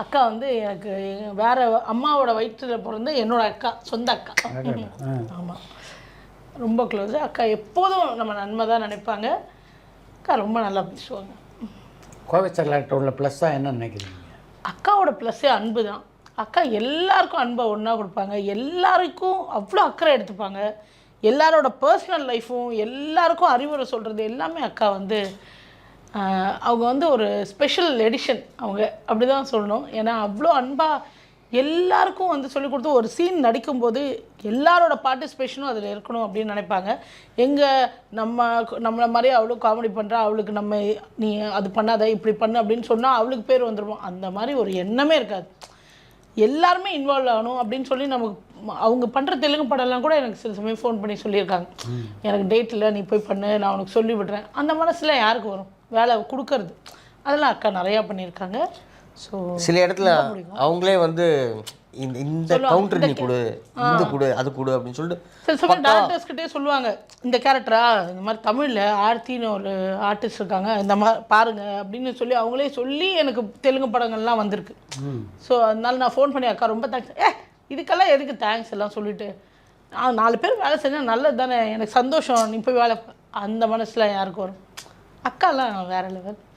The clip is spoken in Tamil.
அக்கா வந்து எனக்கு வேற அம்மாவோட வயிற்றில் பிறந்த என்னோட அக்கா, சொந்த அக்கா. ஆமாம், ரொம்ப க்ளோஸு. அக்கா எப்போதும் நம்ம நன்மை தான் நினைப்பாங்க. அக்கா ரொம்ப நல்லா பேசுவாங்க. கோவை ஸ்டெர்லைட் உள்ள ப்ளஸ்ஸாக என்ன நினைக்கிறீங்க? அக்காவோட ப்ளஸ்ஸே அன்பு தான். அக்கா எல்லாருக்கும் அன்பை ஒன்றா கொடுப்பாங்க, எல்லாருக்கும் அவ்வளோ அக்கறை எடுத்துப்பாங்க. எல்லாரோட பர்சனல் லைஃப்பும் எல்லாருக்கும் அறிவுரை சொல்கிறது எல்லாமே அக்கா வந்து அவங்க வந்து ஒரு ஸ்பெஷல் எடிஷன் அவங்க, அப்படி தான் சொல்லணும். ஏன்னா அவ்வளோ அன்பாக எல்லாருக்கும் வந்து சொல்லிக் கொடுத்து ஒரு சீன் நடிக்கும்போது எல்லாரோட பார்ட்டிசிபேஷனும் அதில் இருக்கணும் அப்படின்னு நினைப்பாங்க. நம்மளை மாதிரி அவளும் காமெடி பண்ணுறா, அவளுக்கு நம்ம நீ அது பண்ணாத இப்படி பண்ணு அப்படின்னு சொன்னால் அவளுக்கு பேர் வந்துடுவோம். அந்த மாதிரி ஒரு எண்ணமே இருக்காது. எல்லாருமே இன்வால்வ் ஆகணும் அப்படின்னு சொல்லி நமக்கு அவங்க பண்ணுற தெலுங்கு படம்லாம் கூட எனக்கு சில சமயம் ஃபோன் பண்ணி சொல்லியிருக்காங்க, எனக்கு டேட் இல்லை, நீ போய் பண்ணு, நான் உனக்கு சொல்லி விடுறேன். அந்த மனசில் யாருக்கு வரும் வேலை கொடுக்கறது? அதெல்லாம் அக்கா நிறையா பண்ணியிருக்காங்க. ஸோ சில இடத்துல அவங்களே வந்து இந்த கவுண்டர் நீ கொடு, இந்த கொடு, அது கொடு அப்படின்னு சொல்லிட்டு சில சமயம் டேரக்டர்ஸ்கிட்டே சொல்லுவாங்க, இந்த கேரக்டரா இந்த மாதிரி தமிழில் ஆர்த்தின்னு ஒரு ஆர்டிஸ்ட் இருக்காங்க, இந்த மாதிரி பாருங்க அப்படின்னு சொல்லி அவங்களே சொல்லி எனக்கு தெலுங்கு படங்கள்லாம் வந்திருக்கு. ஸோ அதனால நான் ஃபோன் பண்ணி அக்கா ரொம்ப தேங்க்ஸ், இதுக்கெல்லாம் எதுக்கு தேங்க்ஸ் எல்லாம் சொல்லிவிட்டு 4 பேர் வேலை செஞ்சால் நல்லது தானே, எனக்கு சந்தோஷம், நீ போய் வேலை, அந்த மனசில் யாருக்கு வரும்? அக்காலாம் வேறு லெவல்.